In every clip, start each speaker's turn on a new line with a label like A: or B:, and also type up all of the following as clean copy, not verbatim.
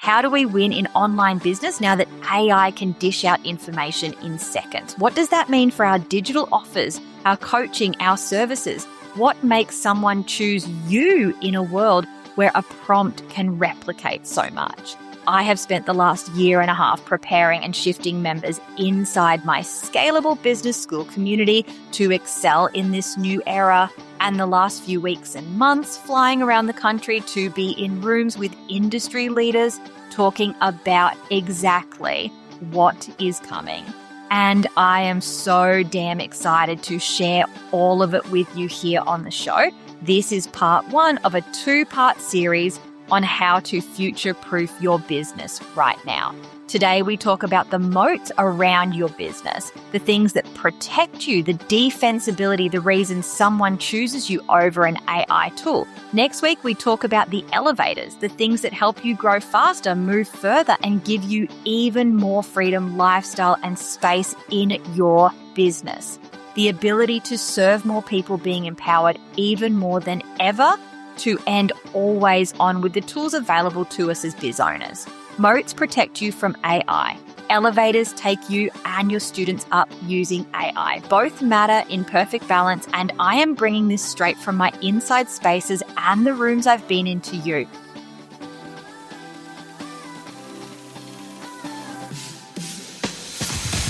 A: How do we win in online business now that AI can dish out information in seconds? What does that mean for our digital offers, our coaching, our services? What makes someone choose you in a world where a prompt can replicate so much? I have spent the last year and a half preparing and shifting members inside my scalable business school community to excel in this new era, and the last few weeks and months flying around the country to be in rooms with industry leaders talking about exactly what is coming. And I am so damn excited to share all of it with you here on the show. This is part one of a two-part series on how to future-proof your business right now. Today, we talk about the moats around your business, the things that protect you, the defensibility, the reason someone chooses you over an AI tool. Next week, we talk about the elevators, the things that help you grow faster, move further, and give you even more freedom, lifestyle, and space in your business. The ability to serve more people, being empowered even more than ever, to end always on with the tools available to us as biz owners. Moats protect you from AI. Elevators take you and your students up using AI. Both matter in perfect balance, and I am bringing this straight from my inside spaces and the rooms I've been in to you.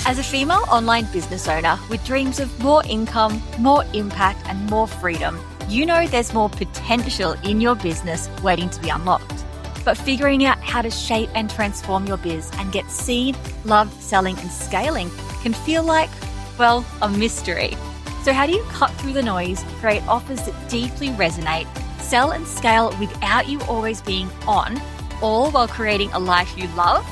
A: As a female online business owner with dreams of more income, more impact, and more freedom, you know there's more potential in your business waiting to be unlocked. But figuring out how to shape and transform your biz and get seen, loved, selling, and scaling can feel like, well, a mystery. So how do you cut through the noise, create offers that deeply resonate, sell and scale without you always being on, all while creating a life you love?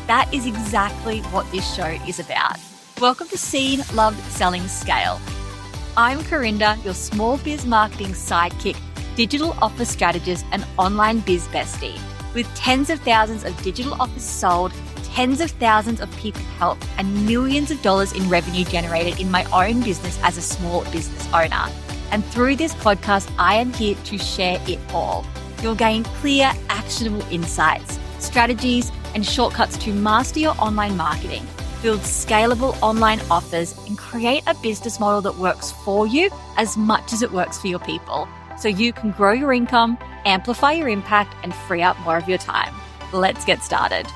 A: That is exactly what this show is about. Welcome to Seen, Loved, Selling, Scale. I'm Corinda, your small biz marketing sidekick, digital offer strategist, and online biz bestie. With tens of thousands of digital offers sold, tens of thousands of people helped, and millions of dollars in revenue generated in my own business as a small business owner. And through this podcast, I am here to share it all. You'll gain clear, actionable insights, strategies, and shortcuts to master your online marketing, build scalable online offers, and create a business model that works for you as much as it works for your people, so you can grow your income, amplify your impact, and free up more of your time. Let's get started.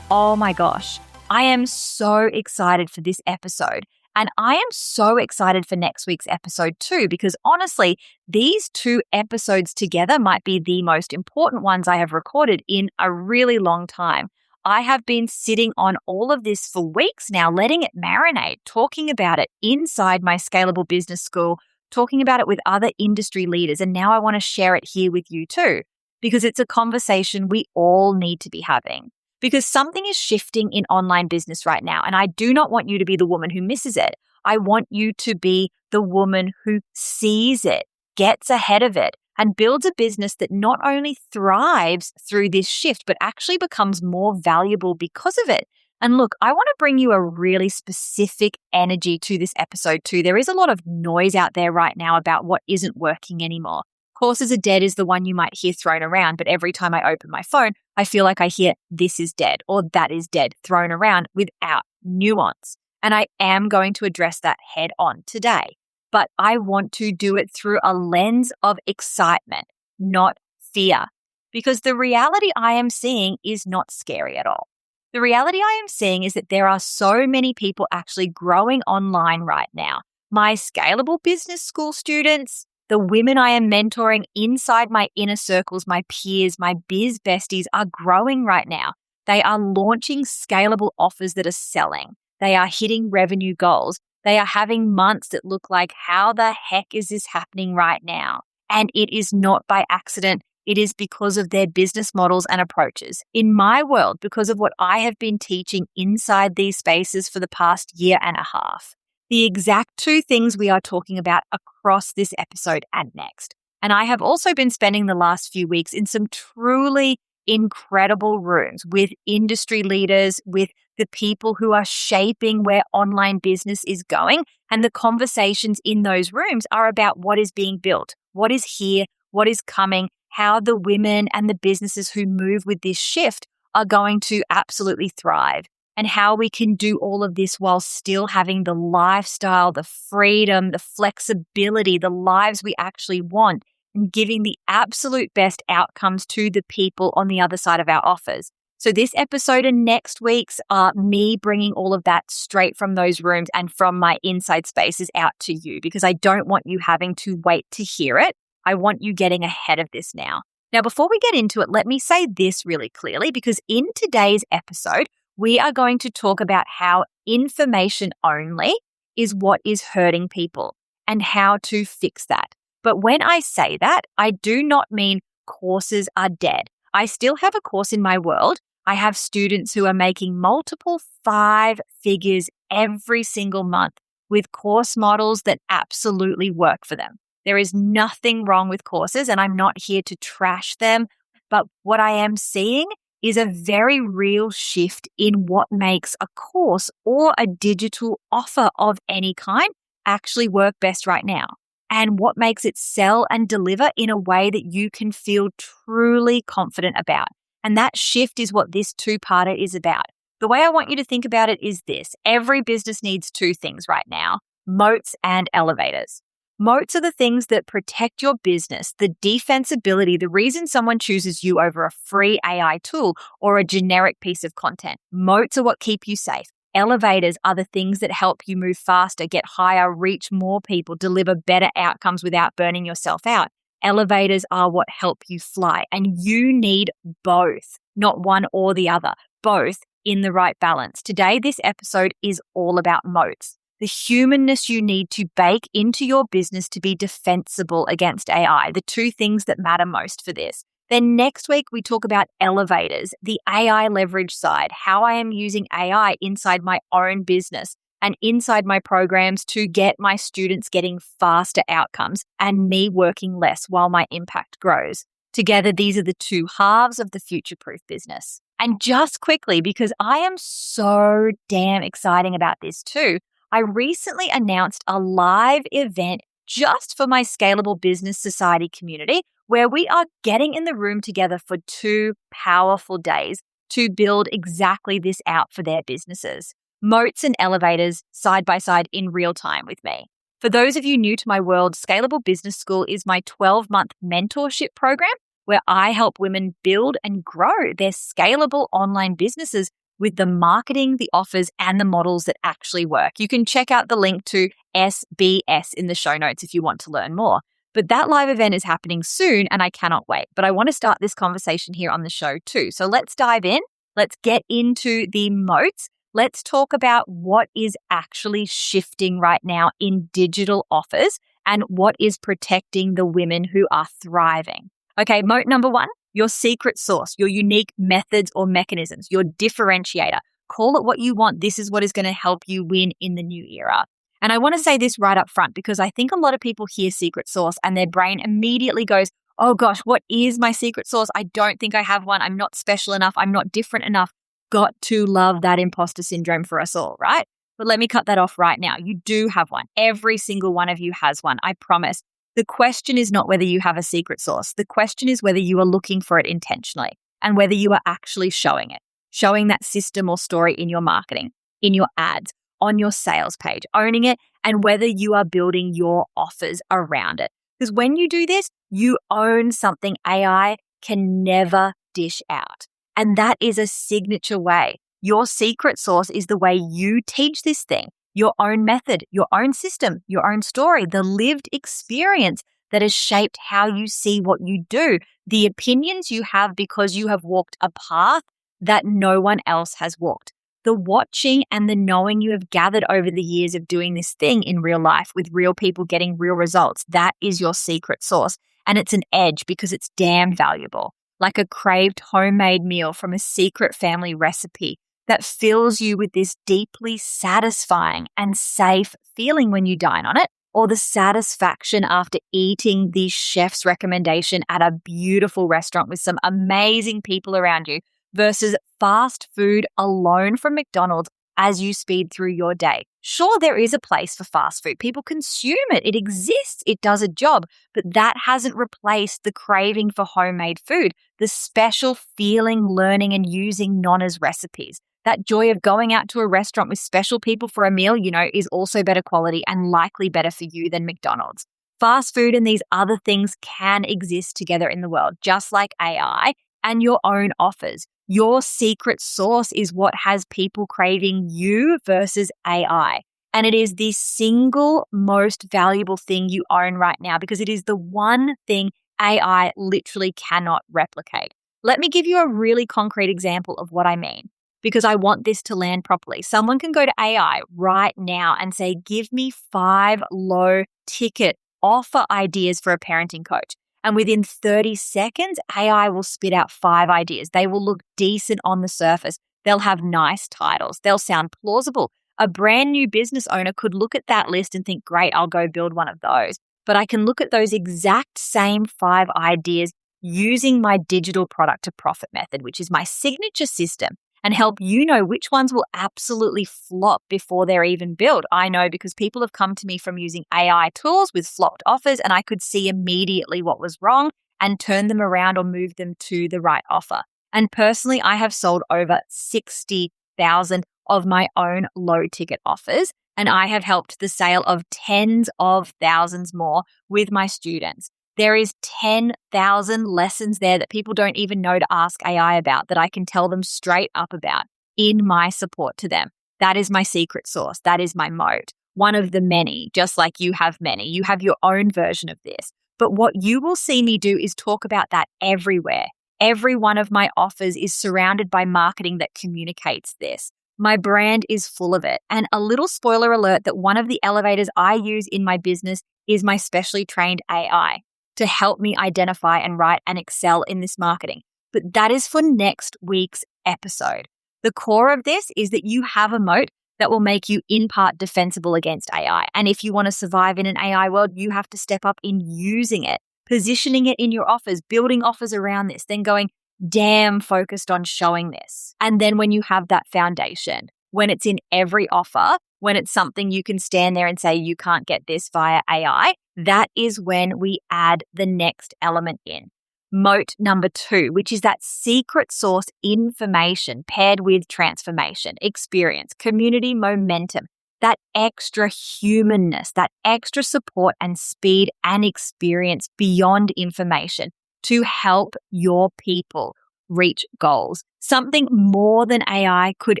A: Oh my gosh, I am so excited for this episode. And I am so excited for next week's episode too, because honestly, these two episodes together might be the most important ones I have recorded in a really long time. I have been sitting on all of this for weeks now, letting it marinate, talking about it inside my scalable business school, talking about it with other industry leaders. And now I want to share it here with you too, because it's a conversation we all need to be having. Because something is shifting in online business right now, and I do not want you to be the woman who misses it. I want you to be the woman who sees it, gets ahead of it, and builds a business that not only thrives through this shift, but actually becomes more valuable because of it. And look, I want to bring you a really specific energy to this episode too. There is a lot of noise out there right now about what isn't working anymore. Courses are dead is the one you might hear thrown around, but every time I open my phone, I feel like I hear this is dead or that is dead thrown around without nuance. And I am going to address that head on today. But I want to do it through a lens of excitement, not fear. Because the reality I am seeing is not scary at all. The reality I am seeing is that there are so many people actually growing online right now. My scalable business school students, the women I am mentoring inside my inner circles, my peers, my biz besties are growing right now. They are launching scalable offers that are selling. They are hitting revenue goals. They are having months that look like, how the heck is this happening right now? And it is not by accident. It is because of their business models and approaches. In my world, because of what I have been teaching inside these spaces for the past year and a half. The exact two things we are talking about across this episode and next. And I have also been spending the last few weeks in some truly incredible rooms with industry leaders, with the people who are shaping where online business is going. And the conversations in those rooms are about what is being built, what is here, what is coming, how the women and the businesses who move with this shift are going to absolutely thrive, and how we can do all of this while still having the lifestyle, the freedom, the flexibility, the lives we actually want, and giving the absolute best outcomes to the people on the other side of our offers. So this episode and next week's are me bringing all of that straight from those rooms and from my inside spaces out to you, because I don't want you having to wait to hear it. I want you getting ahead of this now. Now, before we get into it, let me say this really clearly, because in today's episode, we are going to talk about how information only is what is hurting people and how to fix that. But when I say that, I do not mean courses are dead. I still have a course in my world. I have students who are making multiple 5 figures every single month with course models that absolutely work for them. There is nothing wrong with courses, and I'm not here to trash them. But what I am seeing is a very real shift in what makes a course or a digital offer of any kind actually work best right now, and what makes it sell and deliver in a way that you can feel truly confident about. And that shift is what this 2-parter is about. The way I want you to think about it is this. Every business needs 2 things right now: moats and elevators. Moats are the things that protect your business, the defensibility, the reason someone chooses you over a free AI tool or a generic piece of content. Moats are what keep you safe. Elevators are the things that help you move faster, get higher, reach more people, deliver better outcomes without burning yourself out. Elevators are what help you fly, and you need both, not one or the other, both in the right balance. Today, this episode is all about moats. The humanness you need to bake into your business to be defensible against AI, the 2 things that matter most for this. Then next week, we talk about elevators, the AI leverage side, how I am using AI inside my own business and inside my programs to get my students getting faster outcomes and me working less while my impact grows. Together, these are the 2 halves of the future-proof business. And just quickly, because I am so damn excited about this too, I recently announced a live event just for my Scalable Business Society community, where we are getting in the room together for 2 powerful days to build exactly this out for their businesses. Moats and elevators side by side in real time with me. For those of you new to my world, Scalable Business School is my 12-month mentorship program where I help women build and grow their scalable online businesses with the marketing, the offers, and the models that actually work. You can check out the link to SBS in the show notes if you want to learn more. But that live event is happening soon, and I cannot wait. But I want to start this conversation here on the show too. So let's dive in. Let's get into the moats. Let's talk about what is actually shifting right now in digital offers and what is protecting the women who are thriving. Okay, moat number 1. Your secret sauce, your unique methods or mechanisms, your differentiator. Call it what you want. This is what is going to help you win in the new era. And I want to say this right up front, because I think a lot of people hear secret sauce and their brain immediately goes, oh gosh, what is my secret sauce? I don't think I have one. I'm not special enough. I'm not different enough. Got to love that imposter syndrome for us all, right? But let me cut that off right now. You do have one. Every single one of you has one, I promise. The question is not whether you have a secret sauce. The question is whether you are looking for it intentionally and whether you are actually showing it, showing that system or story in your marketing, in your ads, on your sales page, owning it, and whether you are building your offers around it. Because when you do this, you own something AI can never dish out. And that is a signature way. Your secret sauce is the way you teach this thing. Your own method, your own system, your own story, the lived experience that has shaped how you see what you do, the opinions you have because you have walked a path that no one else has walked, the watching and the knowing you have gathered over the years of doing this thing in real life with real people getting real results. That is your secret sauce. And it's an edge because it's damn valuable, like a craved homemade meal from a secret family recipe that fills you with this deeply satisfying and safe feeling when you dine on it, or the satisfaction after eating the chef's recommendation at a beautiful restaurant with some amazing people around you versus fast food alone from McDonald's as you speed through your day. Sure, there is a place for fast food. People consume it. It exists. It does a job. But that hasn't replaced the craving for homemade food, the special feeling, learning, and using Nonna's recipes. That joy of going out to a restaurant with special people for a meal, is also better quality and likely better for you than McDonald's. Fast food and these other things can exist together in the world, just like AI and your own offers. Your secret sauce is what has people craving you versus AI. And it is the single most valuable thing you own right now because it is the one thing AI literally cannot replicate. Let me give you a really concrete example of what I mean, because I want this to land properly. Someone can go to AI right now and say, give me 5 low-ticket offer ideas for a parenting coach. And within 30 seconds, AI will spit out 5 ideas. They will look decent on the surface. They'll have nice titles. They'll sound plausible. A brand new business owner could look at that list and think, great, I'll go build one of those. But I can look at those exact same 5 ideas using my digital product to profit method, which is my signature system, and help you know which ones will absolutely flop before they're even built. I know because people have come to me from using AI tools with flopped offers, and I could see immediately what was wrong and turn them around or move them to the right offer. And personally, I have sold over 60,000 of my own low-ticket offers, and I have helped the sale of tens of thousands more with my students. There is 10,000 lessons there that people don't even know to ask AI about that I can tell them straight up about in my support to them. That is my secret sauce. That is my moat. One of the many, just like you have many. You have your own version of this. But what you will see me do is talk about that everywhere. Every one of my offers is surrounded by marketing that communicates this. My brand is full of it. And a little spoiler alert that one of the elevators I use in my business is my specially trained AI to help me identify and write and excel in this marketing. But that is for next week's episode. The core of this is that you have a moat that will make you in part defensible against AI. And if you want to survive in an AI world, you have to step up in using it, positioning it in your offers, building offers around this, then going damn focused on showing this. And then when you have that foundation, when it's in every offer, when it's something you can stand there and say, you can't get this via AI, that is when we add the next element in. Moat number 2, which is that secret sauce information paired with transformation, experience, community momentum, that extra humanness, that extra support and speed and experience beyond information to help your people reach goals, something more than AI could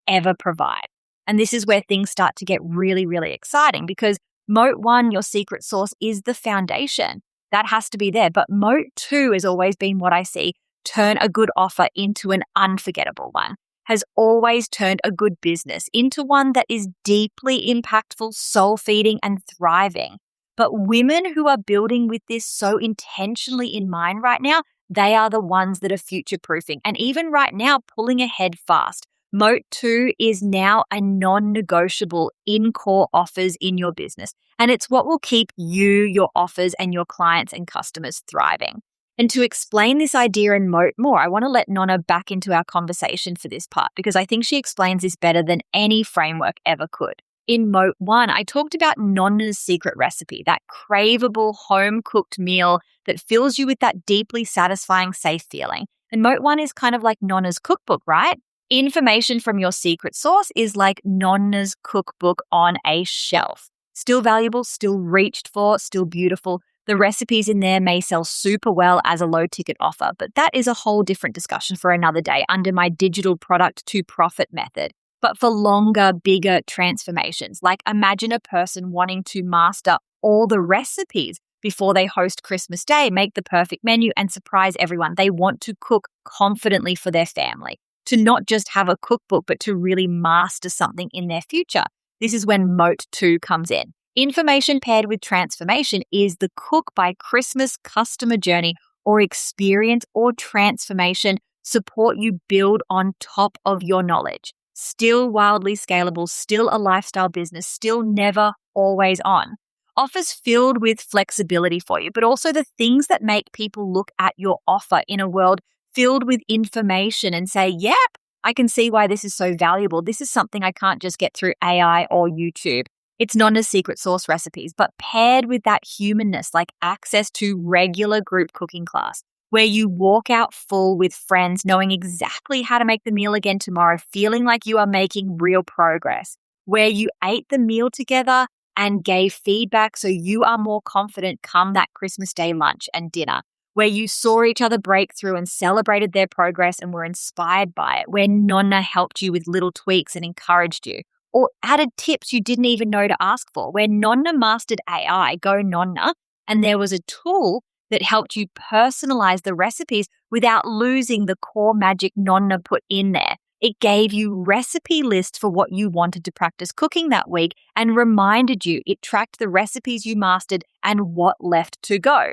A: ever provide. And this is where things start to get really, really exciting because Moat 1, your secret sauce, is the foundation. That has to be there. But Moat 2 has always been what I see turn a good offer into an unforgettable one, has always turned a good business into one that is deeply impactful, soul-feeding, and thriving. But women who are building with this so intentionally in mind right now, they are the ones that are future-proofing. And even right now, pulling ahead fast. Moat 2 is now a non-negotiable in-core offers in your business. And it's what will keep you, your offers, and your clients and customers thriving. And to explain this idea in Moat more, I want to let Nonna back into our conversation for this part because I think she explains this better than any framework ever could. In Moat 1, I talked about Nonna's secret recipe, that craveable home-cooked meal that fills you with that deeply satisfying, safe feeling. And Moat 1 is kind of like Nonna's cookbook, right? Information from your secret sauce is like Nonna's cookbook on a shelf. Still valuable, still reached for, still beautiful. The recipes in there may sell super well as a low-ticket offer, but that is a whole different discussion for another day under my digital product to profit method. But for longer, bigger transformations, like imagine a person wanting to master all the recipes before they host Christmas Day, make the perfect menu, and surprise everyone. They want to cook confidently for their family, to not just have a cookbook, but to really master something in their future. This is when Moat 2 comes in. Information paired with transformation is the cook by Christmas customer journey or experience or transformation support you build on top of your knowledge. Still wildly scalable, still a lifestyle business, still never always on. Offers filled with flexibility for you, but also the things that make people look at your offer in a world filled with information and say, yep, I can see why this is so valuable. This is something I can't just get through AI or YouTube. It's Nonna's secret sauce recipes, but paired with that humanness, like access to regular group cooking class, where you walk out full with friends, knowing exactly how to make the meal again tomorrow, feeling like you are making real progress, where you ate the meal together and gave feedback so you are more confident come that Christmas Day lunch and dinner, where you saw each other break through and celebrated their progress and were inspired by it, where Nonna helped you with little tweaks and encouraged you, or added tips you didn't even know to ask for, where Nonna mastered AI, go Nonna, and there was a tool that helped you personalize the recipes without losing the core magic Nonna put in there. It gave you recipe lists for what you wanted to practice cooking that week and reminded you. It tracked the recipes you mastered and what left to go.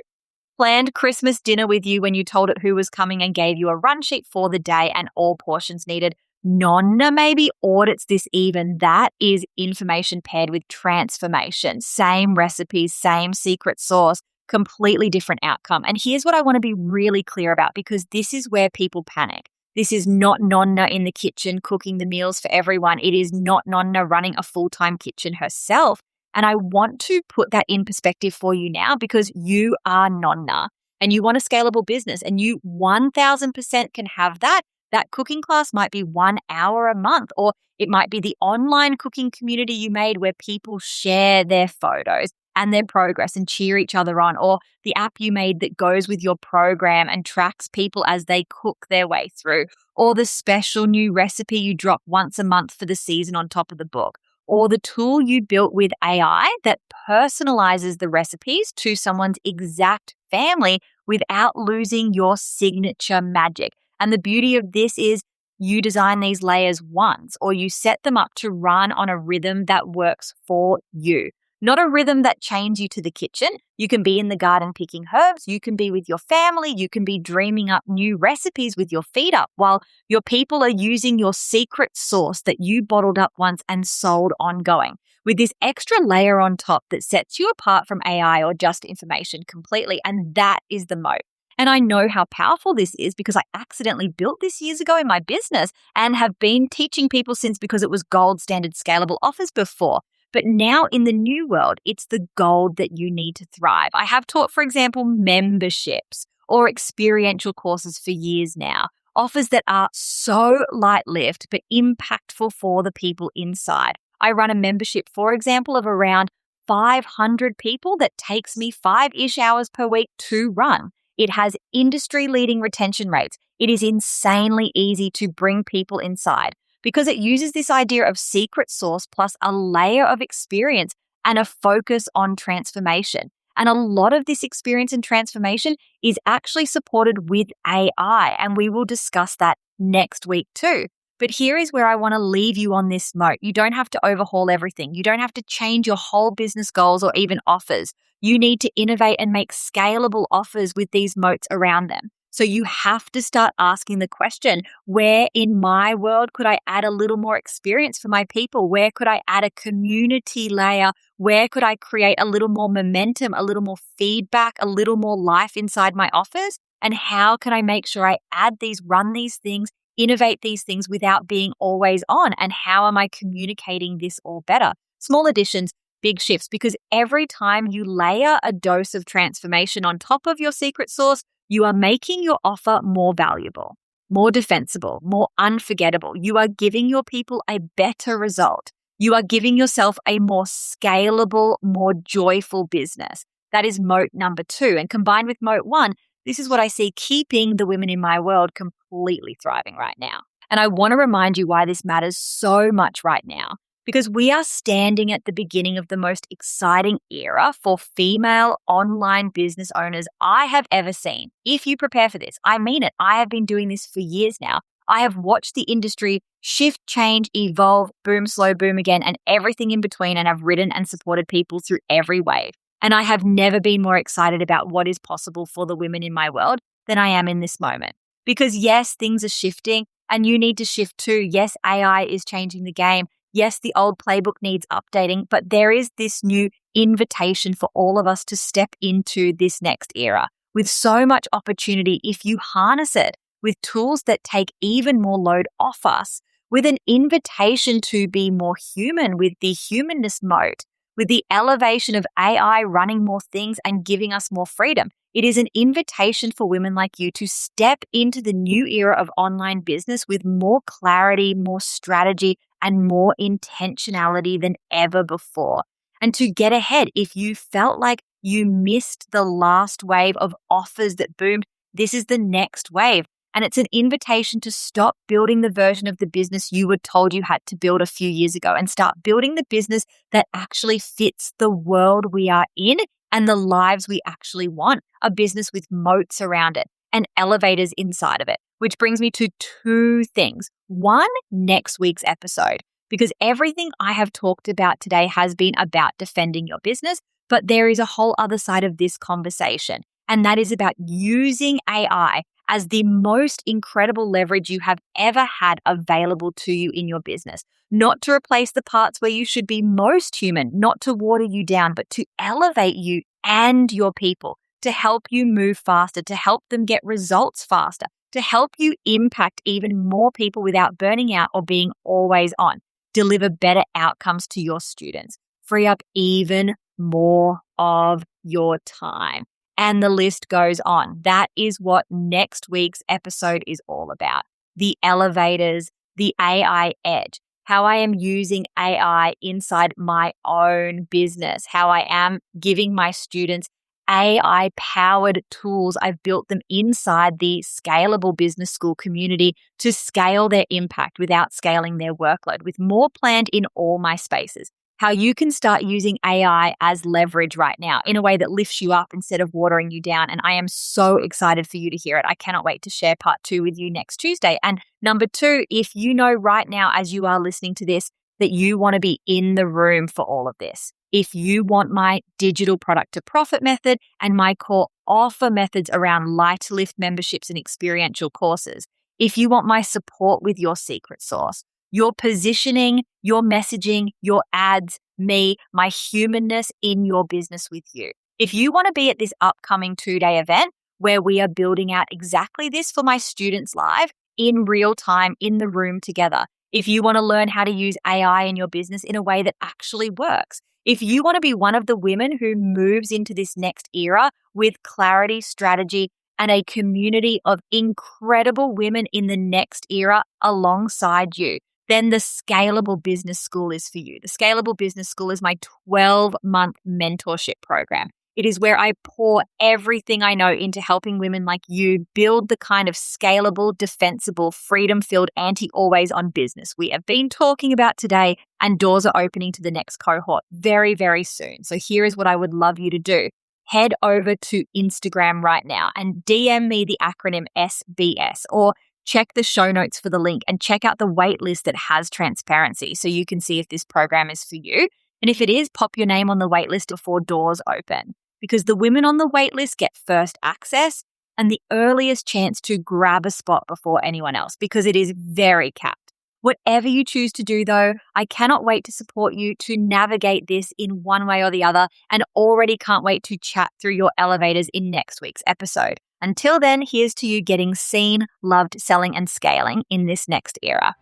A: Planned Christmas dinner with you when you told it who was coming and gave you a run sheet for the day and all portions needed. Nonna maybe audits this even. That is information paired with transformation. Same recipes, same secret sauce, completely different outcome. And here's what I want to be really clear about, because this is where people panic. This is not Nonna in the kitchen cooking the meals for everyone. It is not Nonna running a full-time kitchen herself. And I want to put that in perspective for you now, because you are Nonna and you want a scalable business and you 1000% can have that. That cooking class might be 1 hour a month, or it might be the online cooking community you made where people share their photos and their progress and cheer each other on, or the app you made that goes with your program and tracks people as they cook their way through, or the special new recipe you drop once a month for the season on top of the book, or the tool you built with AI that personalizes the recipes to someone's exact family without losing your signature magic. And the beauty of this is you design these layers once, or you set them up to run on a rhythm that works for you. Not a rhythm that chains you to the kitchen. You can be in the garden picking herbs. You can be with your family. You can be dreaming up new recipes with your feet up while your people are using your secret sauce that you bottled up once and sold ongoing, with this extra layer on top that sets you apart from AI or just information completely. And that is the moat. And I know how powerful this is because I accidentally built this years ago in my business and have been teaching people since, because it was gold standard scalable offers before. But now in the new world, it's the gold that you need to thrive. I have taught, for example, memberships or experiential courses for years now, offers that are so light-lived but impactful for the people inside. I run a membership, for example, of around 500 people that takes me 5-ish hours per week to run. It has industry-leading retention rates. It is insanely easy to bring people inside, because it uses this idea of secret sauce plus a layer of experience and a focus on transformation. And a lot of this experience and transformation is actually supported with AI, and we will discuss that next week too. But here is where I want to leave you on this note. You don't have to overhaul everything. You don't have to change your whole business goals or even offers. You need to innovate and make scalable offers with these moats around them. So you have to start asking the question, where in my world could I add a little more experience for my people? Where could I add a community layer? Where could I create a little more momentum, a little more feedback, a little more life inside my offers? And how can I make sure I add these, run these things, innovate these things without being always on? And how am I communicating this all better? Small additions, big shifts, because every time you layer a dose of transformation on top of your secret sauce, you are making your offer more valuable, more defensible, more unforgettable. You are giving your people a better result. You are giving yourself a more scalable, more joyful business. That is moat number 2. And combined with moat 1, this is what I see keeping the women in my world completely thriving right now. And I want to remind you why this matters so much right now. Because we are standing at the beginning of the most exciting era for female online business owners I have ever seen. If you prepare for this, I mean it. I have been doing this for years now. I have watched the industry shift, change, evolve, boom, slow, boom again, and everything in between, and have ridden and supported people through every wave. And I have never been more excited about what is possible for the women in my world than I am in this moment. Because yes, things are shifting and you need to shift too. Yes, AI is changing the game. Yes, the old playbook needs updating, but there is this new invitation for all of us to step into this next era with so much opportunity if you harness it. with tools that take even more load off us, with an invitation to be more human with the humanness moat, with the elevation of AI running more things and giving us more freedom. It is an invitation for women like you to step into the new era of online business with more clarity, more strategy, and more intentionality than ever before. And to get ahead, if you felt like you missed the last wave of offers that boomed, this is the next wave. And it's an invitation to stop building the version of the business you were told you had to build a few years ago and start building the business that actually fits the world we are in and the lives we actually want. A business with moats around it and elevators inside of it, which brings me to two things. One, next week's episode, because everything I have talked about today has been about defending your business, but there is a whole other side of this conversation, and that is about using AI as the most incredible leverage you have ever had available to you in your business. Not to replace the parts where you should be most human, not to water you down, but to elevate you and your people, to help you move faster, to help them get results faster, to help you impact even more people without burning out or being always on, deliver better outcomes to your students, free up even more of your time. And the list goes on. That is what next week's episode is all about. The elevators, the AI edge, how I am using AI inside my own business, how I am giving my students AI-powered tools. I've built them inside the Scalable Business School community to scale their impact without scaling their workload, with more planned in all my spaces. How you can start using AI as leverage right now in a way that lifts you up instead of watering you down. And I am so excited for you to hear it. I cannot wait to share part 2 with you next Tuesday. And number 2, if you know right now as you are listening to this that you want to be in the room for all of this, if you want my digital product to profit method and my core offer methods around light to lift memberships and experiential courses, if you want my support with your secret sauce, your positioning, your messaging, your ads, me, my humanness in your business with you. If you want to be at this upcoming 2-day event where we are building out exactly this for my students live in real time in the room together, if you want to learn how to use AI in your business in a way that actually works, if you want to be one of the women who moves into this next era with clarity, strategy, and a community of incredible women in the next era alongside you, then the Scalable Business School is for you. The Scalable Business School is my 12-month mentorship program. It is where I pour everything I know into helping women like you build the kind of scalable, defensible, freedom-filled, anti-always-on business we have been talking about today, and doors are opening to the next cohort very, very soon. So here is what I would love you to do. Head over to Instagram right now and DM me the acronym SBS, or check the show notes for the link and check out the wait list that has transparency so you can see if this program is for you. And if it is, pop your name on the wait list before doors open, because the women on the wait list get first access and the earliest chance to grab a spot before anyone else, because it is very capped. Whatever you choose to do, though, I cannot wait to support you to navigate this in one way or the other, and already can't wait to chat through your elevators in next week's episode. Until then, here's to you getting seen, loved, selling, and scaling in this next era.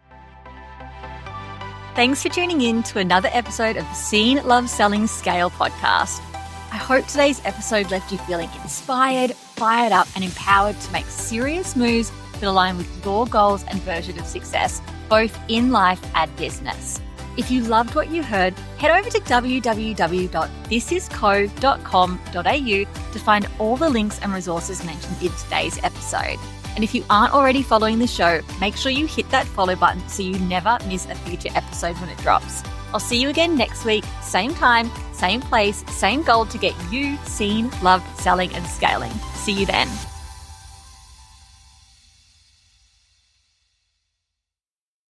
A: Thanks for tuning in to another episode of the Seen, Love, Selling, Scale podcast. I hope today's episode left you feeling inspired, fired up, and empowered to make serious moves that align with your goals and version of success, both in life and business. If you loved what you heard, head over to www.thisisco.com.au to find all the links and resources mentioned in today's episode. And if you aren't already following the show, make sure you hit that follow button so you never miss a future episode when it drops. I'll see you again next week, same time, same place, same goal to get you seen, loved, selling, and scaling. See you then.